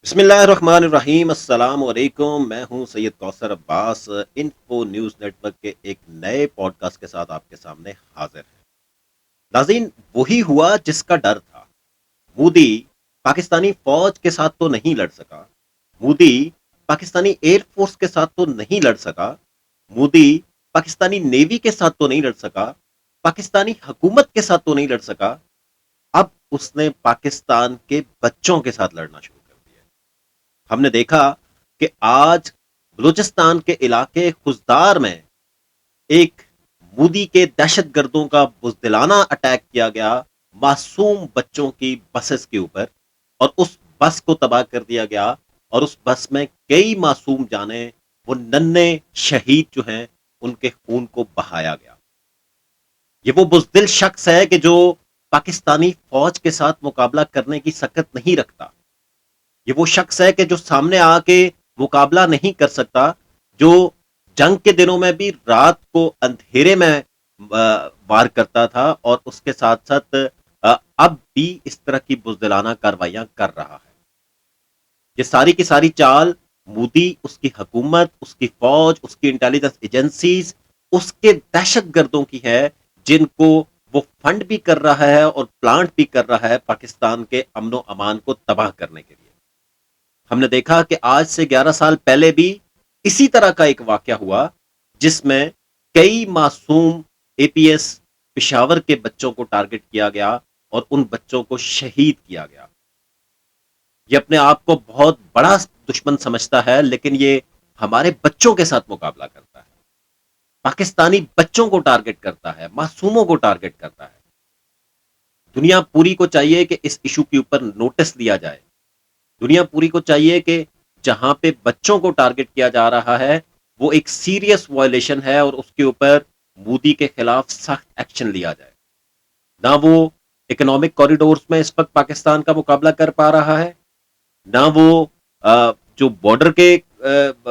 بسم اللہ الرحمن الرحیم، السلام علیکم۔ میں ہوں سید کوثر عباس، انفو نیوز نیٹ ورک کے ایک نئے پوڈ کاسٹ کے ساتھ آپ کے سامنے حاضر ہے۔ ناظرین، وہی ہوا جس کا ڈر تھا۔ مودی پاکستانی فوج کے ساتھ تو نہیں لڑ سکا، مودی پاکستانی ایئر فورس کے ساتھ تو نہیں لڑ سکا، مودی پاکستانی نیوی کے ساتھ تو نہیں لڑ سکا، پاکستانی حکومت کے ساتھ تو نہیں لڑ سکا۔ اب اس نے پاکستان کے بچوں کے ساتھ لڑنا شروع کر دیا۔ ہم نے دیکھا کہ آج بلوچستان کے علاقے خزدار میں ایک مودی کے دہشت گردوں کا بزدلانہ اٹیک کیا گیا معصوم بچوں کی بسز کے اوپر، اور اس بس کو تباہ کر دیا گیا، اور اس بس میں کئی معصوم جانیں، وہ ننے شہید جو ہیں، ان کے خون کو بہایا گیا۔ یہ وہ بزدل شخص ہے کہ جو پاکستانی فوج کے ساتھ مقابلہ کرنے کی سکت نہیں رکھتا۔ یہ وہ شخص ہے کہ جو سامنے آ کے مقابلہ نہیں کر سکتا، جو جنگ کے دنوں میں بھی رات کو اندھیرے میں وار کرتا تھا، اور اس کے ساتھ ساتھ اب بھی اس طرح کی بزدلانہ کاروائیاں کر رہا ہے۔ یہ ساری کی ساری چال مودی، اس کی حکومت، اس کی فوج، اس کی انٹیلیجنس ایجنسیز، اس کے دہشت گردوں کی ہے، جن کو وہ فنڈ بھی کر رہا ہے اور پلانٹ بھی کر رہا ہے پاکستان کے امن و امان کو تباہ کرنے کے لیے۔ ہم نے دیکھا کہ آج سے 11 سال پہلے بھی اسی طرح کا ایک واقعہ ہوا، جس میں کئی معصوم اے پی ایس پشاور کے بچوں کو ٹارگٹ کیا گیا اور ان بچوں کو شہید کیا گیا۔ یہ اپنے آپ کو بہت بڑا دشمن سمجھتا ہے، لیکن یہ ہمارے بچوں کے ساتھ مقابلہ کرتا ہے، پاکستانی بچوں کو ٹارگٹ کرتا ہے، معصوموں کو ٹارگٹ کرتا ہے۔ دنیا پوری کو چاہیے کہ اس ایشو کے اوپر نوٹس لیا جائے۔ دنیا پوری کو چاہیے کہ جہاں پہ بچوں کو ٹارگٹ کیا جا رہا ہے، وہ ایک سیریس وائلیشن ہے، اور اس کے اوپر مودی کے خلاف سخت ایکشن لیا جائے۔ نہ وہ اکنامک کوریڈورز میں اس وقت پاکستان کا مقابلہ کر پا رہا ہے، نہ وہ جو بارڈر کے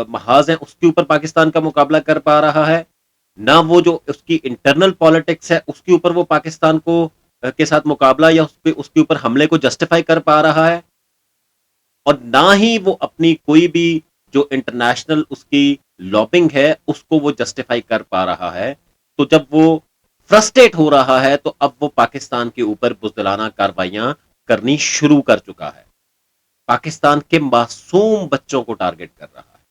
محاذ ہیں اس کے اوپر پاکستان کا مقابلہ کر پا رہا ہے، نہ وہ جو اس کی انٹرنل پالیٹکس ہے اس کے اوپر وہ پاکستان کو کے ساتھ مقابلہ یا اس کے اوپر حملے کو جسٹیفائی کر پا رہا ہے، اور نہ ہی وہ اپنی کوئی بھی جو انٹرنیشنل اس کی لابنگ ہے اس کو وہ جسٹیفائی کر پا رہا ہے۔ تو جب وہ فرسٹریٹ ہو رہا ہے تو اب وہ پاکستان کے اوپر بزدلانہ کاروائیاں کرنی شروع کر چکا ہے، پاکستان کے معصوم بچوں کو ٹارگٹ کر رہا ہے۔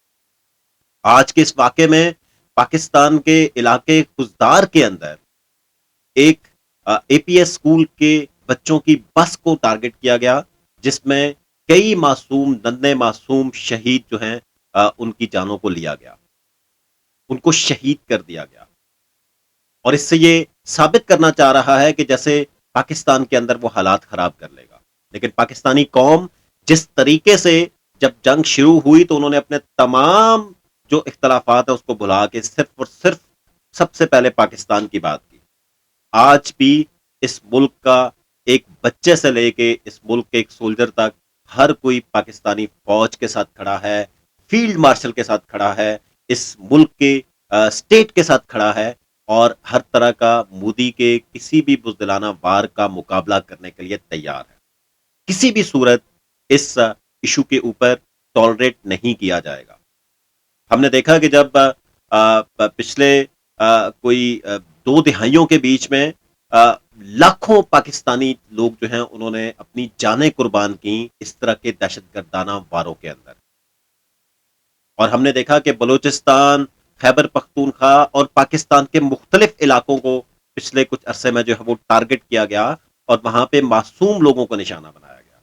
آج کے اس واقعے میں پاکستان کے علاقے خزدار کے اندر ایک اے پی ایس اسکول کے بچوں کی بس کو ٹارگٹ کیا گیا، جس میں کئی معصوم ننے معصوم شہید جو ہیں، ان کی جانوں کو لیا گیا، ان کو شہید کر دیا گیا۔ اور اس سے یہ ثابت کرنا چاہ رہا ہے کہ جیسے پاکستان کے اندر وہ حالات خراب کر لے گا، لیکن پاکستانی قوم جس طریقے سے جب جنگ شروع ہوئی تو انہوں نے اپنے تمام جو اختلافات ہیں اس کو بھلا کے صرف اور صرف سب سے پہلے پاکستان کی بات کی۔ آج بھی اس ملک کا ایک بچے سے لے کے اس ملک کے ایک سولجر تک ہر کوئی پاکستانی فوج کے ساتھ کھڑا ہے، فیلڈ مارشل کے ساتھ کھڑا ہے، اس ملک کے اسٹیٹ کے ساتھ کھڑا ہے، اور ہر طرح کا مودی کے کسی بھی بزدلانہ وار کا مقابلہ کرنے کے لیے تیار ہے۔ کسی بھی صورت اس ایشو کے اوپر ٹالریٹ نہیں کیا جائے گا۔ ہم نے دیکھا کہ جب پچھلے کوئی 2 دہائیوں کے بیچ میں لاکھوں پاکستانی لوگ جو ہیں انہوں نے اپنی جانیں قربان کی اس طرح کے دہشت گردانہ واروں کے اندر، اور ہم نے دیکھا کہ بلوچستان، خیبر پختونخوا اور پاکستان کے مختلف علاقوں کو پچھلے کچھ عرصے میں جو ہے وہ ٹارگٹ کیا گیا، اور وہاں پہ معصوم لوگوں کو نشانہ بنایا گیا،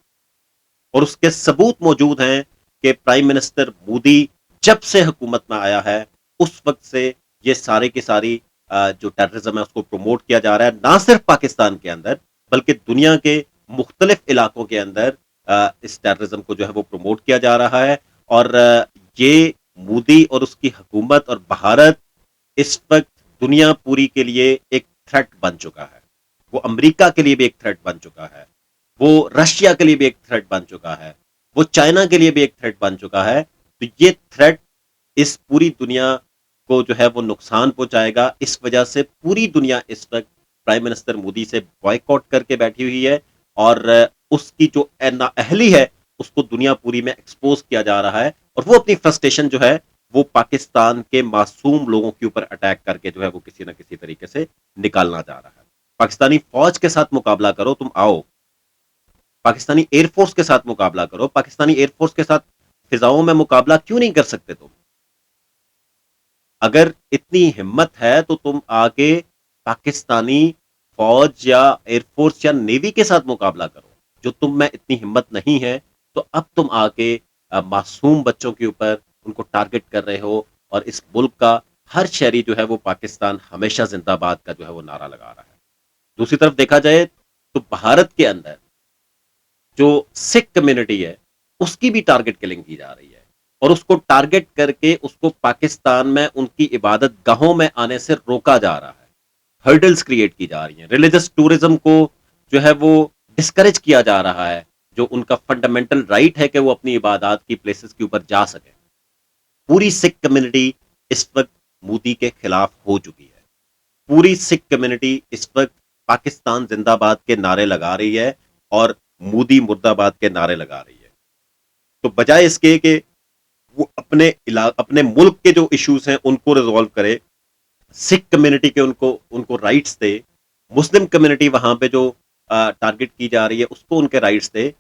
اور اس کے ثبوت موجود ہیں کہ پرائم منسٹر مودی جب سے حکومت میں آیا ہے اس وقت سے یہ سارے کی ساری جو ٹیررزم ہے اس کو پروموٹ کیا جا رہا ہے، نہ صرف پاکستان کے اندر بلکہ دنیا کے مختلف علاقوں کے اندر اس ٹیررزم کو جو ہے وہ پروموٹ کیا جا رہا ہے۔ اور یہ مودی اور اس کی حکومت اور بھارت اس وقت دنیا پوری کے لیے ایک تھریٹ بن چکا ہے، وہ امریکہ کے لیے بھی ایک تھریٹ بن چکا ہے، وہ رشیا کے لیے بھی ایک تھریٹ بن چکا ہے، وہ چائنا کے لیے بھی ایک تھریٹ بن چکا ہے۔ تو یہ تھریٹ اس پوری دنیا کو جو ہے وہ نقصان پہنچائے گا۔ اس وجہ سے پوری دنیا اس وقت پرائم منسٹر مودی سے بوائیکاٹ کر کے بیٹھی ہوئی ہے، اور اس کی جو نااہلی ہے اس کو دنیا پوری میں ایکسپوز کیا جا رہا ہے، اور وہ اپنی فرسٹریشن جو ہے وہ پاکستان کے معصوم لوگوں کے اوپر اٹیک کر کے جو ہے وہ کسی نہ کسی طریقے سے نکالنا جا رہا ہے۔ پاکستانی فوج کے ساتھ مقابلہ کرو، تم آؤ پاکستانی ایئر فورس کے ساتھ مقابلہ کرو، پاکستانی ایئر فورس کے ساتھ فضاؤں میں مقابلہ کیوں نہیں کر سکتے تم؟ اگر اتنی ہمت ہے تو تم آگے پاکستانی فوج یا ایئر فورس یا نیوی کے ساتھ مقابلہ کرو۔ جو تم میں اتنی ہمت نہیں ہے تو اب تم آگے معصوم بچوں کے اوپر ان کو ٹارگٹ کر رہے ہو، اور اس ملک کا ہر شہری جو ہے وہ پاکستان ہمیشہ زندہ باد کا جو ہے وہ نعرہ لگا رہا ہے۔ دوسری طرف دیکھا جائے تو بھارت کے اندر جو سکھ کمیونٹی ہے اس کی بھی ٹارگٹ کلنگ کی جا رہی ہے، اور اس کو ٹارگٹ کر کے اس کو پاکستان میں ان کی عبادت گاہوں میں آنے سے روکا جا رہا ہے، ہرڈلز کریٹ کی جا رہی ہیں، ریلیجس ٹورزم کو جو ہے وہ ڈسکریج کیا جا رہا ہے، جو ان کا فنڈامنٹل رائٹ ہے کہ وہ اپنی عبادات کی پلیسز کے اوپر جا سکے۔ پوری سکھ کمیونٹی اس وقت مودی کے خلاف ہو چکی ہے، پوری سکھ کمیونٹی اس وقت پاکستان زندہ باد کے نعرے لگا رہی ہے اور مودی مرد آباد کے نعرے لگا رہی ہے۔ تو بجائے اس کے کہ وہ اپنے ملک کے جو ایشوز ہیں ان کو ریزالو کرے، سکھ کمیونٹی کے ان کو رائٹس دے، مسلم کمیونٹی وہاں پہ جو ٹارگٹ کی جا رہی ہے اس کو ان کے رائٹس دے،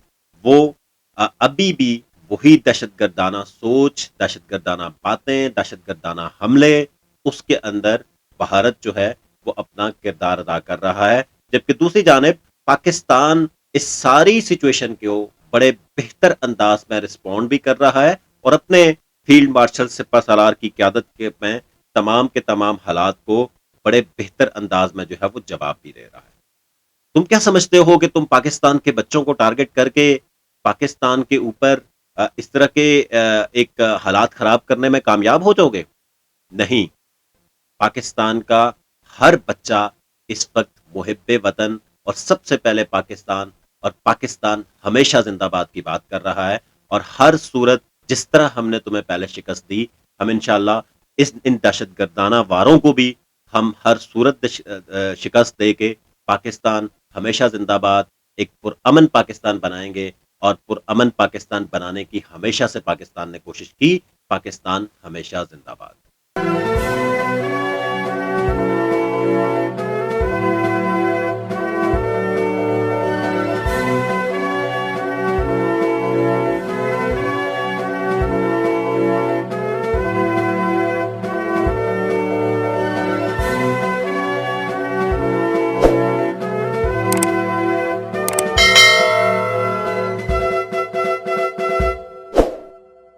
وہ ابھی بھی وہی دہشت گردانہ سوچ، دہشت گردانہ باتیں، دہشت گردانہ حملے، اس کے اندر بھارت جو ہے وہ اپنا کردار ادا کر رہا ہے۔ جبکہ دوسری جانب پاکستان اس ساری سچویشن کو بڑے بہتر انداز میں رسپونڈ بھی کر رہا ہے، اور اپنے فیلڈ مارشل سپہ سالار کی قیادت میں تمام کے تمام حالات کو بڑے بہتر انداز میں جو ہے وہ جواب بھی دے رہا ہے۔ تم کیا سمجھتے ہو کہ تم پاکستان کے بچوں کو ٹارگٹ کر کے پاکستان کے اوپر اس طرح کے ایک حالات خراب کرنے میں کامیاب ہو جاؤ گے؟ نہیں، پاکستان کا ہر بچہ اس وقت محب وطن اور سب سے پہلے پاکستان، اور پاکستان ہمیشہ زندہ باد کی بات کر رہا ہے، اور ہر صورت جس طرح ہم نے تمہیں پہلے شکست دی، ہم انشاءاللہ ان دہشت گردانہ واروں کو بھی ہم ہر صورت شکست دے کے پاکستان ہمیشہ زندہ باد، ایک پرامن پاکستان بنائیں گے، اور پرامن پاکستان بنانے کی ہمیشہ سے پاکستان نے کوشش کی۔ پاکستان ہمیشہ زندہ باد۔